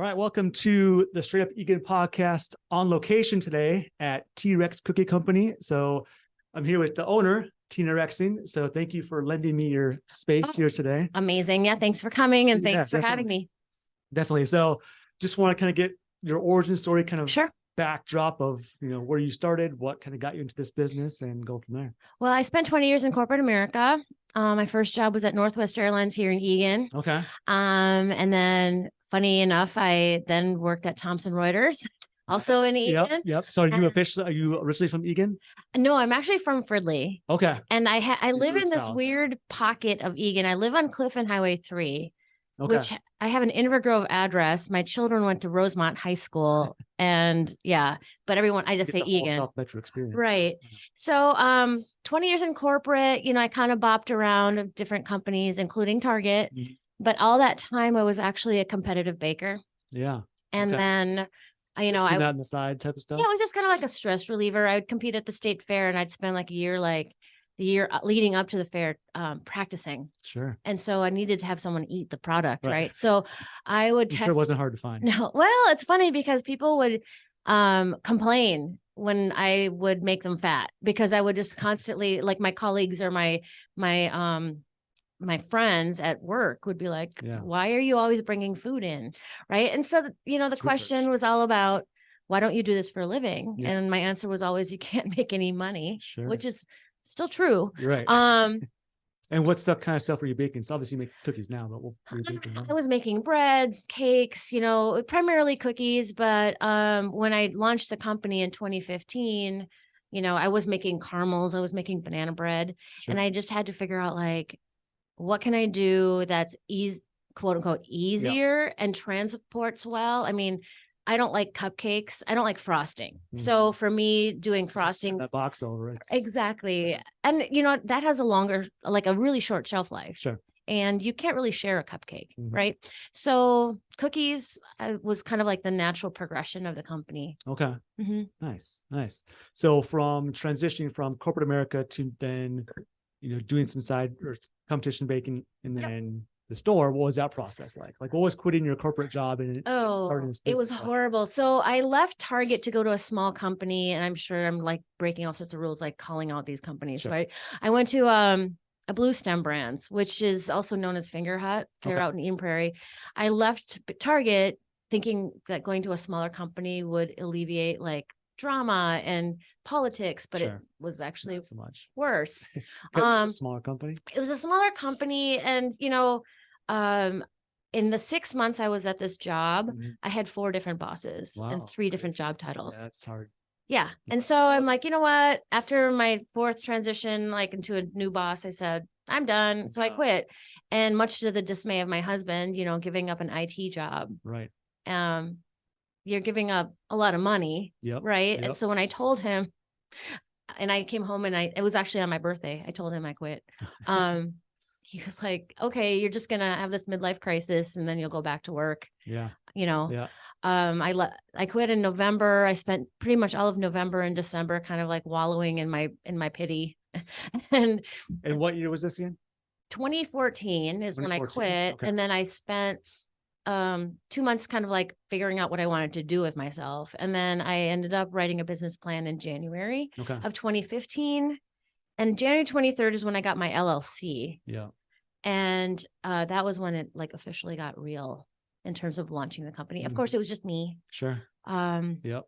right, welcome to the Straight Up Eagan Podcast on location today at T-Rex Cookie Company. So I'm here with the owner, Tina Rexing. So thank you for lending me your space here today. Amazing. Yeah, thanks for coming and thanks for having me. Definitely. So just want to kind of get your origin story, kind of backdrop of, where you started, what kind of got you into this business, and go from there. Well, I spent 20 years in corporate America. My first job was at Northwest Airlines here in Eagan. Okay. And then funny enough, I then worked at Thomson Reuters, also in Eagan. Yep. So are you originally from Eagan? No, I'm actually from Fridley. Okay. And I live in this weird pocket of Eagan. I live on Cliff and Highway 3. Okay. Which I have an Inver Grove address. My children went to Rosemont High School, and but everyone, I just say Eagan. South Metro experience. Right. So, 20 years in corporate, I kind of bopped around different companies, including Target, but all that time I was actually a competitive baker. Yeah. And then, I that on the side type of stuff. Yeah, it was just kind of like a stress reliever. I would compete at the state fair, and I'd spend like a year, the year leading up to the fair, practicing. Sure. And so I needed to have someone eat the product, right? So I would test. Sure, it wasn't hard to find. No, well, it's funny because people would complain when I would make them fat, because I would just constantly, like my colleagues or my friends at work would be like, why are you always bringing food in? Right. And so, the question was all about, why don't you do this for a living? Yeah. And my answer was always, you can't make any money, which is still true. You're right. And what kind of stuff were you baking? So obviously you make cookies now, but what were you baking now? I was making breads, cakes, primarily cookies. But when I launched the company in 2015, I was making caramels, I was making banana bread, and I just had to figure out what can I do that's quote unquote easier and transports well. I mean, I don't like cupcakes. I don't like frosting. So for me, doing frostings, that box over it. Exactly. And that has a really short shelf life. Sure. And you can't really share a cupcake, right? So cookies was kind of like the natural progression of the company. Okay. Nice. So from transitioning from corporate America to then, doing some side or competition baking, and then the store, what was that process like? What was quitting your corporate job and starting this business? It was horrible. So I left Target to go to a small company, and I'm sure I'm breaking all sorts of rules, calling out these companies, right? I went to a Blue Stem Brands, which is also known as Finger Hut. They're out in Eden Prairie. I left Target thinking that going to a smaller company would alleviate drama and politics, but it was actually so much worse. A smaller company. It was a smaller company, and in the 6 months I was at this job, I had 4 different bosses and 3 different job titles. Yeah, that's hard. Yeah. And so I'm like, you know what? After my 4th transition, into a new boss, I said, I'm done. So I quit. And much to the dismay of my husband, giving up an IT job. Right. You're giving up a lot of money. Right. Yep. And so when I told him, and I came home, and it was actually on my birthday, I told him I quit. He was like, okay, you're just going to have this midlife crisis and then you'll go back to work. Yeah. I quit in November. I spent pretty much all of November and December kind of wallowing in my pity. And what year was this again? 2014 is when I quit. Okay. And then I spent 2 months kind of figuring out what I wanted to do with myself. And then I ended up writing a business plan in January of 2015. And January 23rd is when I got my LLC. Yeah. And that was when it officially got real in terms of launching the company. Of course, it was just me. Sure. Yep.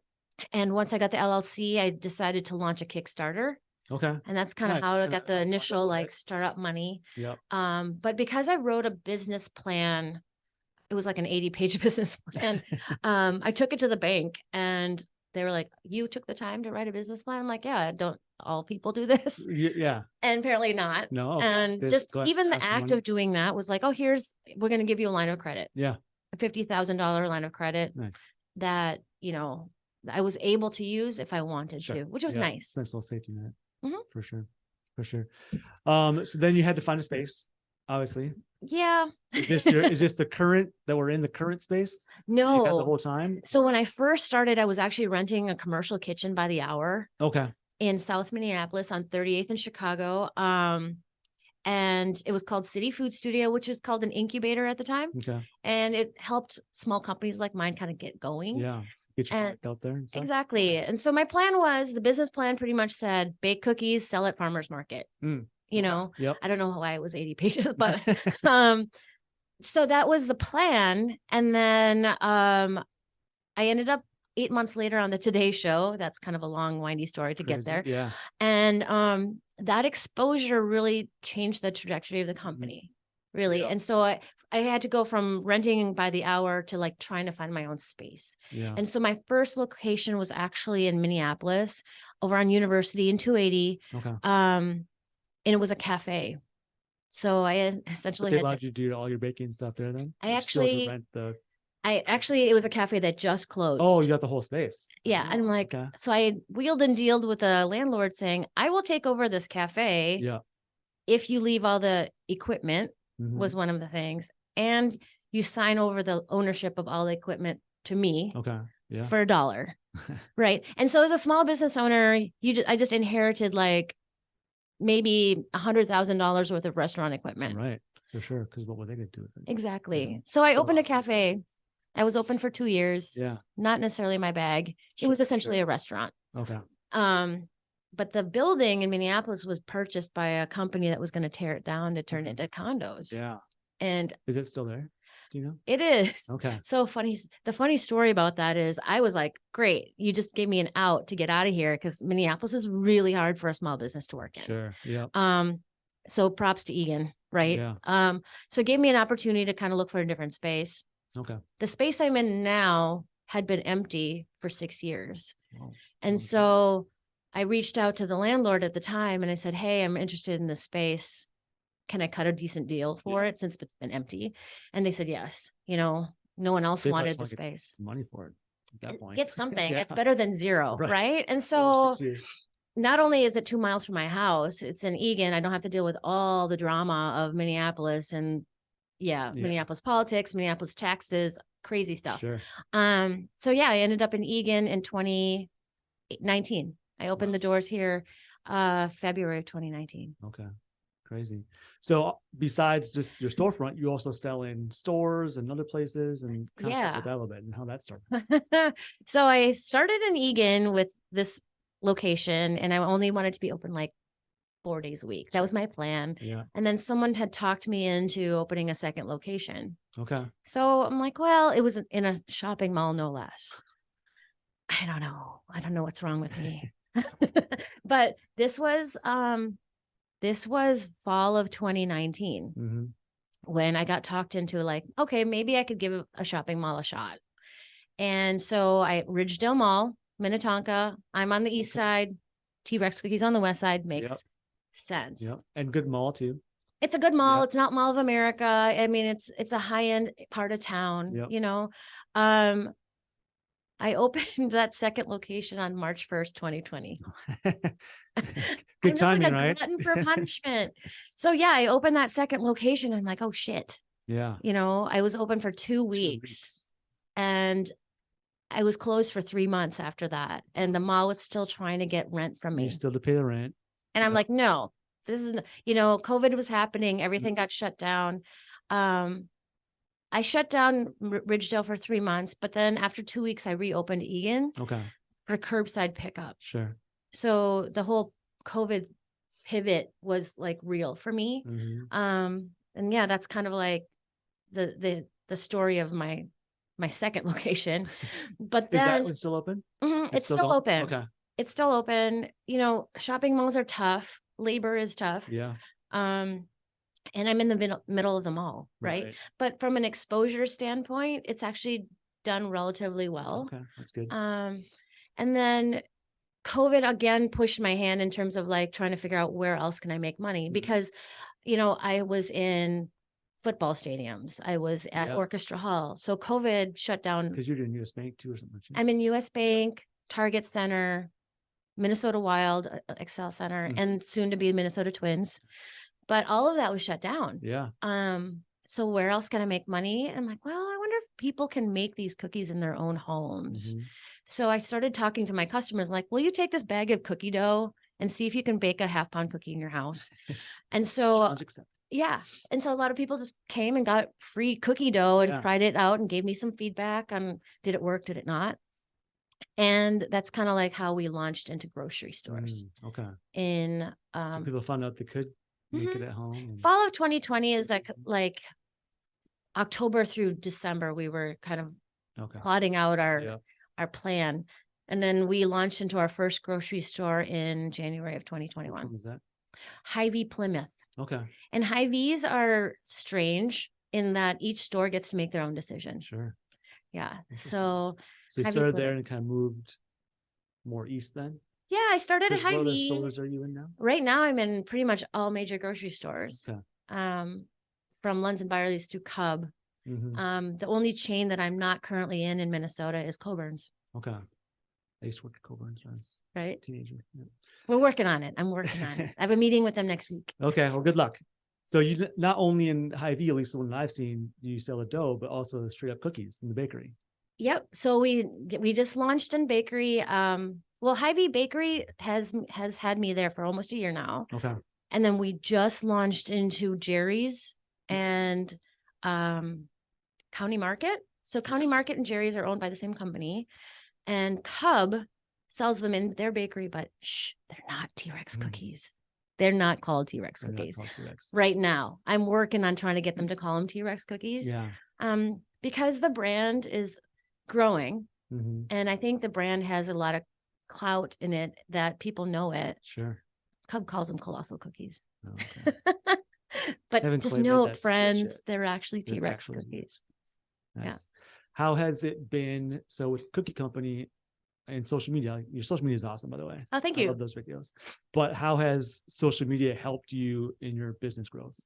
And once I got the LLC, I decided to launch a Kickstarter. Okay. And that's kind of how I got the initial startup money. Yep. But because I wrote a business plan, it was an 80-page business plan. I took it to the bank, and they were like, you took the time to write a business plan? I'm like, yeah, don't all people do this? Yeah. And apparently not. No. Okay. And just even the act of doing that was we're going to give you a line of credit. Yeah. A $50,000 line of credit. Nice. That, I was able to use if I wanted to, which was nice. Nice little safety net. For sure. So then you had to find a space, obviously. Yeah. Is this the current that we're in, the current space? No. You had the whole time? So when I first started, I was actually renting a commercial kitchen by the hour. Okay. In South Minneapolis on 38th in Chicago. and it was called City Food Studio, which is called an incubator at the time. Okay. And it helped small companies like mine kind of get going. Yeah. Get your And product out there and stuff. exactly. And so my plan was, the business plan pretty much said, bake cookies, sell at farmers market. You know, Yep. I don't know why it was 80 pages, but so that was the plan. And then I ended up 8 months later on the Today Show. That's kind of a long, windy story to get there. Yeah. And that exposure really changed the trajectory of the company, really. Yeah. And so I had to go from renting by the hour to like trying to find my own space. Yeah. And so my first location was actually in Minneapolis, over on University in 280. Okay. And it was a cafe. So I essentially They allowed you to do all your baking stuff there then? Or still have to rent the... it was a cafe that just closed. Oh, you got the whole space. Yeah. And I'm like, so I wheeled and dealed with the landlord saying, I will take over this cafe. Yeah. If you leave all the equipment, was one of the things. And you sign over the ownership of all the equipment to me. Okay. Yeah. For $1. Right. And so as a small business owner, I just inherited like maybe $100,000 worth of restaurant equipment. Right. For sure. Because what were they going to do with it? Exactly. Yeah. So I opened a cafe. I was open for 2 years. Yeah. Not necessarily my bag. It was essentially a restaurant. Okay. But the building in Minneapolis was purchased by a company that was going to tear it down to turn it into condos. Yeah. And is it still there? Do you know? It is. Okay. So funny. The funny story about that is I was like, great, you just gave me an out to get out of here, because Minneapolis is really hard for a small business to work in. Sure. Yeah. So props to Eagan, right? Yeah. So it gave me an opportunity to kind of look for a different space. Okay. The space I'm in now had been empty for 6 years. Wow. And so I reached out to the landlord at the time and I said, hey, I'm interested in this space. Can I cut a decent deal for it since it's been empty? And they said, yes. No one else wanted the space. Money for it at that point. Get something. It's better than zero. Right. And so not only is it 2 miles from my house, it's in Eagan. I don't have to deal with all the drama of Minneapolis and Minneapolis politics, Minneapolis taxes, crazy stuff. Sure. So I ended up in Eagan in 2019. I opened the doors here, February of 2019. Okay. Crazy. So besides just your storefront, you also sell in stores and other places, and kind of talk about that a little bit and how that started. So I started in Eagan with this location, and I only wanted to be open like 4 days a week. That was my plan. Yeah. And then someone had talked me into opening a second location. Okay. So I'm like, well, it was in a shopping mall, no less. I don't know. I don't know what's wrong with me. But this was fall of 2019 when I got talked into like, okay, maybe I could give a shopping mall a shot. And so Ridgedale Mall, Minnetonka, I'm on the east side, T-Rex Cookies on the west side, makes sense. Yep. And good mall too. It's a good mall. Yep. It's not Mall of America. I mean, it's a high-end part of town, I opened that second location on March 1st, 2020. Good timing, like right? Glutton for punishment. So I opened that second location. I'm like, oh shit. Yeah. I was open for 2 weeks and I was closed for 3 months after that. And the mall was still trying to get rent from me. You still to pay the rent. And I'm like, no, this is, COVID was happening. Everything got shut down. I shut down Ridgedale for 3 months, but then after 2 weeks, I reopened Eagan for curbside pickup. Sure. So the whole COVID pivot was like real for me. And that's kind of like the story of my second location. But then, is that one still open? It's still open. Okay. It's still open. Shopping malls are tough. Labor is tough. Yeah. And I'm in the middle of the mall, right? But from an exposure standpoint, it's actually done relatively well. Okay, that's good. And then COVID again pushed my hand in terms of like trying to figure out where else can I make money, because, I was in football stadiums. I was at Orchestra Hall. So COVID shut down. Because you're doing US Bank too or something. I'm in US Bank, Target Center, Minnesota Wild, Excel Center, and soon to be Minnesota Twins. But all of that was shut down. Yeah. So where else can I make money? And I'm like, well, I wonder if people can make these cookies in their own homes. So I started talking to my customers like, will you take this bag of cookie dough and see if you can bake a half-pound cookie in your house. And so, Challenge accepted. yeah. And so a lot of people just came and got free cookie dough and Yeah. tried it out and gave me some feedback on, did it work? Did it not? And that's kind of like how we launched into grocery stores Okay. in, So people found out they could make it at home. and- fall of 2020 is like October through December, we were kind of Okay. plotting out Yeah. our plan. And then we launched into our first grocery store in January of Which one 2021, was that? Hy-Vee Plymouth. Okay. And Hy-Vees are strange in that each store gets to make their own decision. Sure. Yeah. Interesting. So So you Hy-Vee started there Plymouth. and kind of moved more east then? yeah, I started at What other Hy-Vee. stores are you in now? Right now I'm in pretty much all major grocery stores. Okay. From Lunds and Byerly's to Cub. Mhm. The only chain that I'm not currently in Minnesota is Coburn's, Okay. I used to work at Coburn's when I was right? a teenager. Yeah. We're working on it. I'm working on it. I have a meeting with them next week. Okay. Well, good luck. So you not only in Hy-Vee, at least the one I've seen, you sell the dough, but also the straight up cookies in the bakery. Yep. So we just launched in bakery. Well, Hy-Vee Bakery has had me there for almost a year now. Okay. And then we just launched into Jerry's and County Market. So County Market and Jerry's are owned by the same company. And Cub sells them in their bakery, but they're not T-Rex cookies. They're not called T-Rex They're not cookies called T-Rex. right now. I'm working on trying to get them to call them T-Rex cookies. Yeah. Because the brand is growing. Mhm. And I think the brand has a lot of clout in it that people know it. Sure. Cub calls them colossal cookies. Oh, okay. But Haven't just quite made that note, switch friends, yet. they're actually They're T-Rex actually- cookies. Nice. How has it been? So with Cookie Company and social media, like, your social media is awesome, by the way. Oh, thank I you. love those videos. But how has social media helped you in your business growth?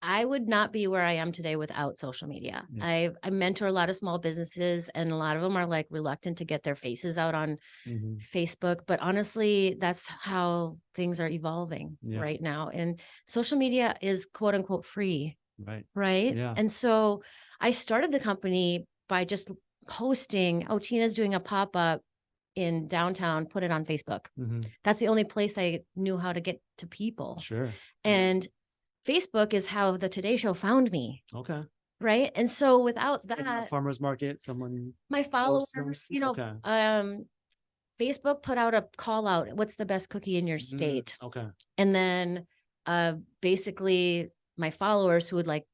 I would not be where I am today without social media. Yeah. I mentor a lot of small businesses, and a lot of them are like reluctant to get their faces out on Mhm. Facebook. But honestly, that's how things are evolving Yeah. right now. And social media is quote unquote free, Right. right? Yeah. And so I started the company by just posting, oh, Tina's doing a pop-up in downtown, put it on Facebook. Mhm. That's the only place I knew how to get to people. Sure. And Facebook is how the Today Show found me, Okay. right? And so without Like at a that, farmer's market, someone. my posts them? followers, Okay. Facebook put out a call out, what's the best cookie in your state? Okay. And then basically my followers who would like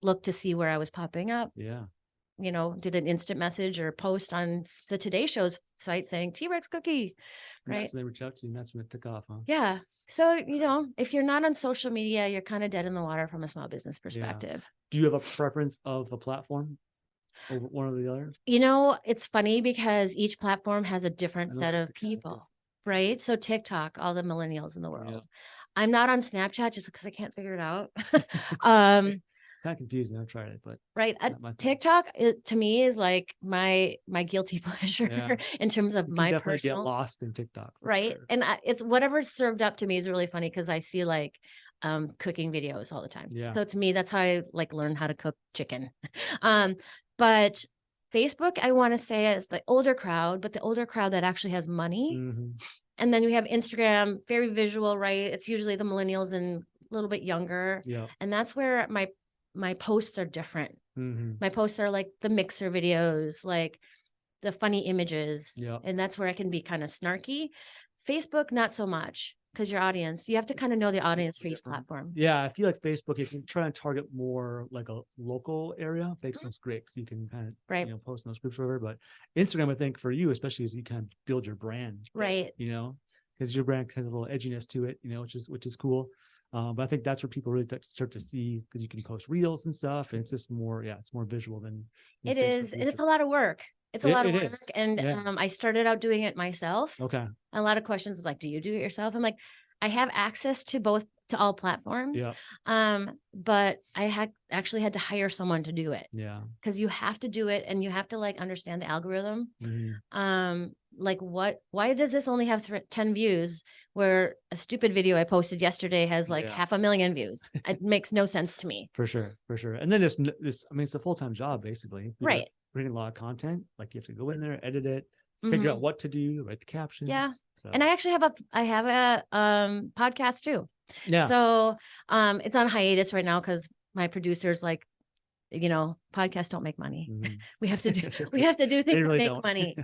look to see where I was popping up, Yeah. did an instant message or post on the Today Show's site saying T-Rex cookie, And right? that's when they reach out to you, and that's when it took off, huh? Yeah. So, if you're not on social media, you're kind of dead in the water from a small business perspective. Do you have a preference of a platform over one or the other? It's funny because each platform has a different I know set of TikTok, yeah. people, right? So TikTok, all the millennials in the world. Yeah. I'm not on Snapchat just because I can't figure it out. Kind of confusing. I've tried it, but Right. not my thing. TikTok to me is like my guilty pleasure Yeah. in terms of You can my definitely personal. get lost in TikTok. for Right. sure. And it's whatever's served up to me is really funny because I see like cooking videos all the time. Yeah. So to me, that's how I like learn how to cook chicken. But Facebook, I want to say is the older crowd, but the older crowd that actually has money. Mhm. And then we have Instagram, very visual, right? It's usually the millennials and a little bit younger. Yeah. And that's where my posts are different. Mhm. My posts are like the mixer videos, like the funny images. Yeah. And that's where I can be kind of snarky. Facebook, not so much because your audience, you have to kind of know the It's a audience little for each different. platform. Yeah, I feel like Facebook, if you try and target more like a local area, Facebook's great because you can kind of Right. Post in those groups or whatever. But Instagram, I think for you, especially as you kind of build your brand, Right. because your brand has a little edginess to it, which is cool. But I think that's where people really start to see because you can post reels and stuff, and it's just more, it's more visual than It Facebook is. And reach. it's a lot of work. It's a lot of It work. is, And yeah. I started out doing it myself. Okay. A lot of questions was like, do you do it yourself? I'm like, I have access to all platforms. Yeah. But I actually had to hire someone to do it Yeah. because you have to do it and you have to like understand the algorithm. Mhm. Like why does this only have 10 views where a stupid video I posted yesterday has like Yeah. 500,000 views? It makes no sense to me. For sure. And then it's a full-time job basically. You got Right. creating a lot of content. Like you have to go in there, edit it, figure out what to do, write the captions. Yeah. So. And I actually have a podcast too. Yeah. So it's on hiatus right now because my producer's like, podcasts don't make money. We have to do things that make money.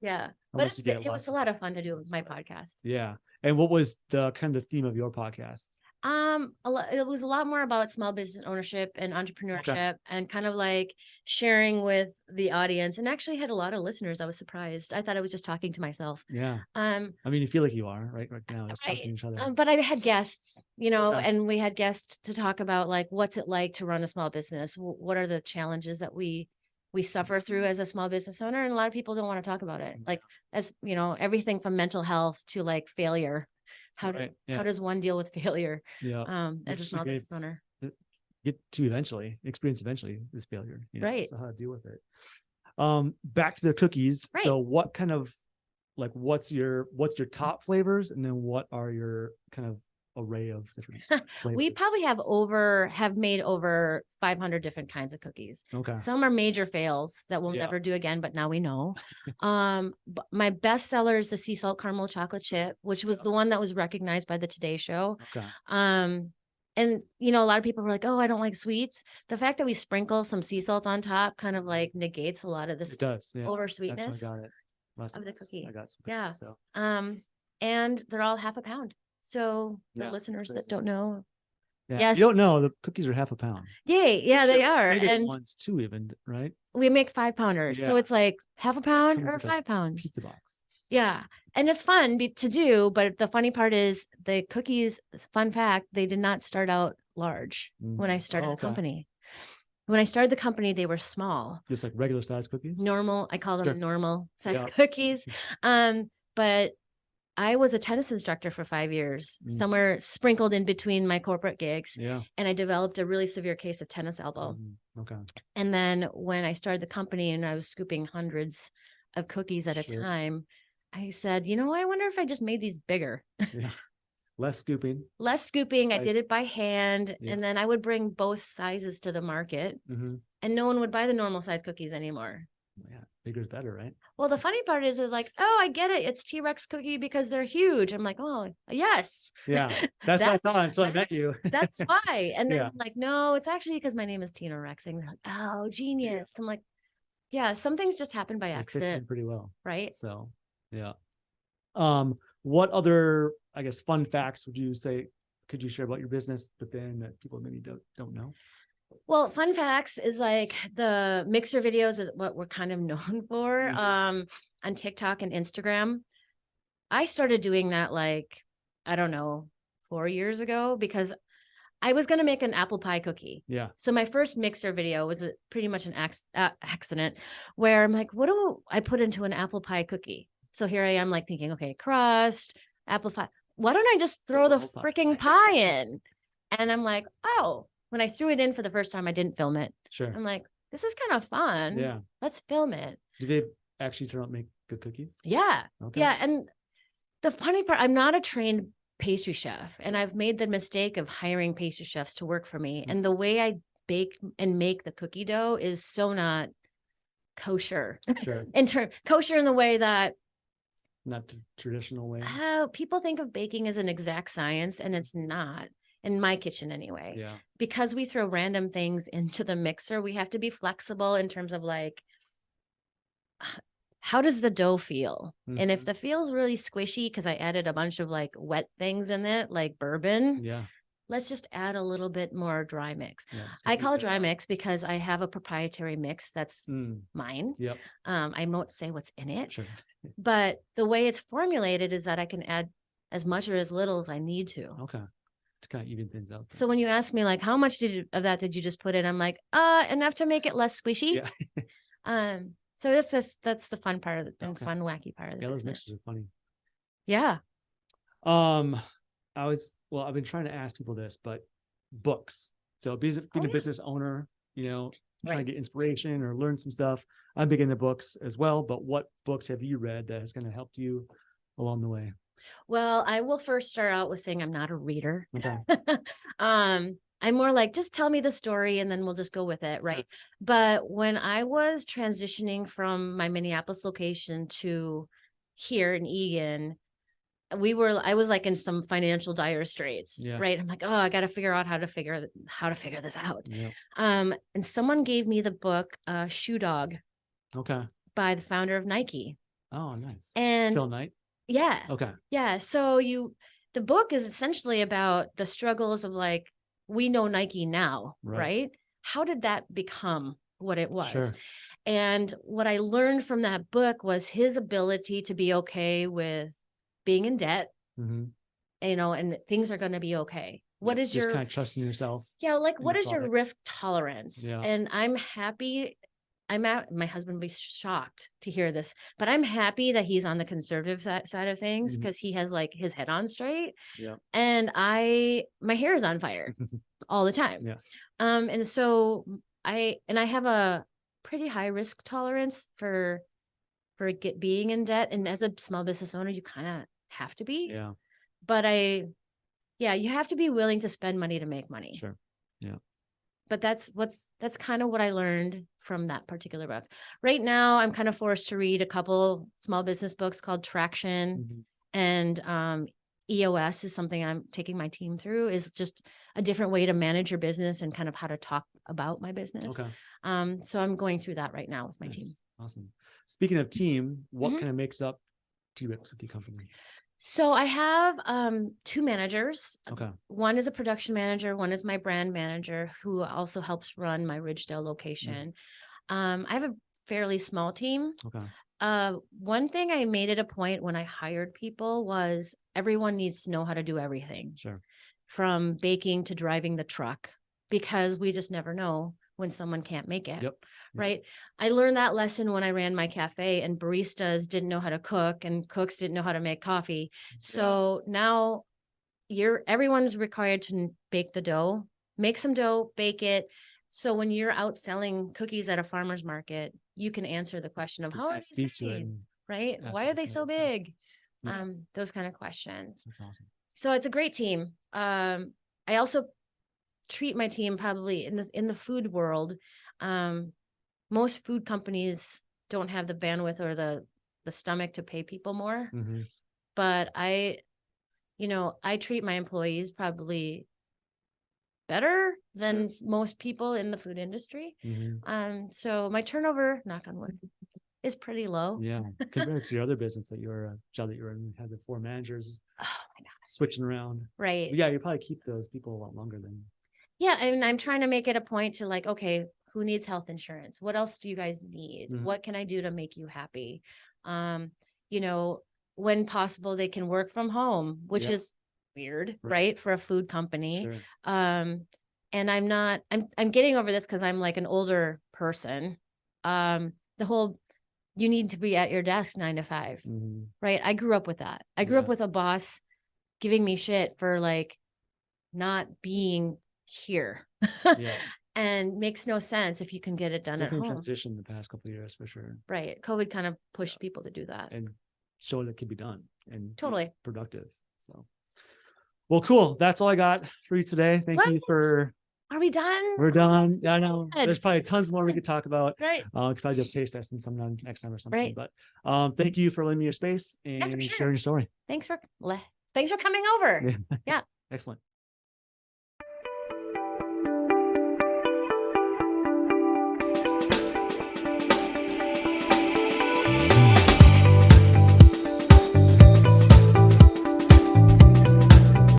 Yeah. But it was a lot of fun to do with my podcast. Yeah. And what was the kind of the theme of your podcast? It was a lot more about small business ownership and entrepreneurship and kind of like sharing with the audience, and actually had a lot of listeners. I was surprised. I thought I was just talking to myself. Yeah. I mean, you feel like you are right now, just talking to each other. But I had guests, and we had guests to talk about like, what's it like to run a small business? What are the challenges that we suffer through as a small business owner? And a lot of people don't want to talk about it. Like, as everything from mental health to like failure. How does one deal with failure? Yeah. As a small business owner, get to experience this failure. Right. So how to deal with it. Back to the cookies. Right. So what kind of like what's your top flavors, and then what are your kind of array of different flavors? We probably have made over 500 different kinds of cookies. Okay. Some are major fails that we'll never do again, but now we know. But my best seller is the sea salt caramel chocolate chip, which was the one that was recognized by the Today Show. Okay. And a lot of people were like, "Oh, I don't like sweets." The fact that we sprinkle some sea salt on top kind of like negates a lot of this over sweetness. That's why I got it. Of the cookie. I got some cookies, so. And they're all half a pound. So for listeners that don't know, yes, you don't know, the cookies are half a pound. Yay. Yeah, they are. And ones too, even, right? We make 5-pounders. So it's like half a pound or 5 pounds. Pizza box. Yeah. And it's fun to do. But the funny part is the cookies, fun fact, they did not start out large when I started the company. When I started the company, they were small. Just like regular size cookies? Normal. I call them normal size cookies. But I was a tennis instructor for 5 years, somewhere sprinkled in between my corporate gigs. Yeah. And I developed a really severe case of tennis elbow. Okay. And then when I started the company and I was scooping hundreds of cookies at a time, I said, I wonder if I just made these bigger. Yeah. Less scooping. I did it by hand. Yeah. And then I would bring both sizes to the market, and no one would buy the normal size cookies anymore. Yeah. Bigger is better, right? Well, the funny part is they're like, "Oh, I get it. It's T-Rex cookie because they're huge." I'm like, "Oh, yes." Yeah. That's what I thought until I met you. That's why. And then I'm like, "No, it's actually because my name is Tina Rexing." They're like, "Oh, genius." I'm like, "Yeah, some things just happen by accident." It fits in pretty well. Right. So, yeah. What other, I guess, fun facts could you share about your business, but then that people maybe don't know? Well, fun facts is like the mixer videos is what we're kind of known for on TikTok and Instagram. I started doing that like, I don't know, 4 years ago because I was going to make an apple pie cookie. Yeah. So my first mixer video was pretty much an accident where I'm like, what do I put into an apple pie cookie? So here I am like thinking, okay, crust, apple pie. Why don't I just throw the freaking pie in? And I'm like, oh. When I threw it in for the first time, I didn't film it. Sure. I'm like, this is kind of fun. Yeah. Let's film it. Do they actually turn out to make good cookies? Yeah. Okay. Yeah. And the funny part, I'm not a trained pastry chef, and I've made the mistake of hiring pastry chefs to work for me. And the way I bake and make the cookie dough is so not kosher. Sure. Kosher in the way that not the traditional way. People think of baking as an exact science, and it's not. In my kitchen anyway. Yeah. Because we throw random things into the mixer, we have to be flexible in terms of like, how does the dough feel? And if the feel's really squishy, because I added a bunch of like wet things in it, like bourbon. Yeah. Let's just add a little bit more dry mix. Yeah, I call it dry mix because I have a proprietary mix that's mine. Yep. I won't say what's in it. Sure. But the way it's formulated is that I can add as much or as little as I need to. Okay. To kind of even things out. So when you ask me like, how much of that did you just put in? I'm like, enough to make it less squishy. Yeah. So that's the fun part of it, and fun, wacky part of the those business. mixes are funny. Yeah. I've been trying to ask people this, but books. So being a business owner, trying to get inspiration or learn some stuff. I'm big into books as well, but what books have you read that has kind of helped you along the way? Well, I will first start out with saying I'm not a reader. Okay. I'm more like, just tell me the story and then we'll just go with it. Right. But when I was transitioning from my Minneapolis location to here in Eagan, I was like in some financial dire straits, right? I'm like, oh, I got to figure out how to figure this out. And someone gave me the book, Shoe Dog. Okay. By the founder of Nike. Oh, nice. And Phil Knight. Yeah. Okay. Yeah. So the book is essentially about the struggles of like, we know Nike now, right? How did that become what it was? Sure. And what I learned from that book was his ability to be okay with being in debt, you know, and things are going to be okay. What is just kind of trusting yourself? Yeah. Like, what is your risk tolerance? Yeah. And I'm happy. My husband would be shocked to hear this, but I'm happy that he's on the conservative side of things because he has like his head on straight. Yeah. And my hair is on fire all the time. Yeah. And so I have a pretty high risk tolerance for being in debt. And as a small business owner, you kind of have to be. Yeah. But you have to be willing to spend money to make money. Sure. Yeah. But that's kind of what I learned from that particular book. Right now, I'm kind of forced to read a couple small business books called Traction and EOS is something I'm taking my team through, is just a different way to manage your business and kind of how to talk about my business. Okay. So I'm going through that right now with my team. Awesome. Speaking of team, what kind of makes up T-Rex Cookie Company? So I have 2 managers. Okay. One is a production manager. One is my brand manager who also helps run my Ridgedale location. I have a fairly small team. Okay. One thing I made it a point when I hired people was everyone needs to know how to do everything. Sure. From baking to driving the truck, because we just never know when someone can't make it. Yep. Right. I learned that lesson when I ran my cafe, and baristas didn't know how to cook and cooks didn't know how to make coffee. So now everyone's required to bake the dough, make some dough, bake it. So when you're out selling cookies at a farmer's market, you can answer the question of how are these made, right? Why are they so big? Those kind of questions. That's awesome. So it's a great team. I also treat my team probably in the food world. Most food companies don't have the bandwidth or the stomach to pay people more. But I treat my employees probably better than most people in the food industry. So my turnover, knock on wood, is pretty low. Yeah. Compared to your other business that job that you were in, you had the 4 managers switching around. Right. But yeah, you probably keep those people a lot longer than. Yeah. And I'm trying to make it a point to like, okay, who needs health insurance? What else do you guys need? What can I do to make you happy? When possible, they can work from home, which is weird, right? For a food company. Sure. And I'm getting over this because I'm like an older person. The whole, you need to be at your desk 9 to 5, right? I grew up with that. I grew up with a boss giving me shit for like not being here. Yeah. And makes no sense if you can get it done at home. Transition the past couple of years for sure. Right. COVID kind of pushed people to do that. And showed it could be done and totally productive. So, well, cool. That's all I got for you today. Thank you for. Are we done? We're done. Yeah, I know. There's probably tons more we could talk about. Right. We could probably do a taste testing sometime next time or something. Right. But thank you for lending me your space and sharing your story. Thanks for coming over. Yeah. Excellent.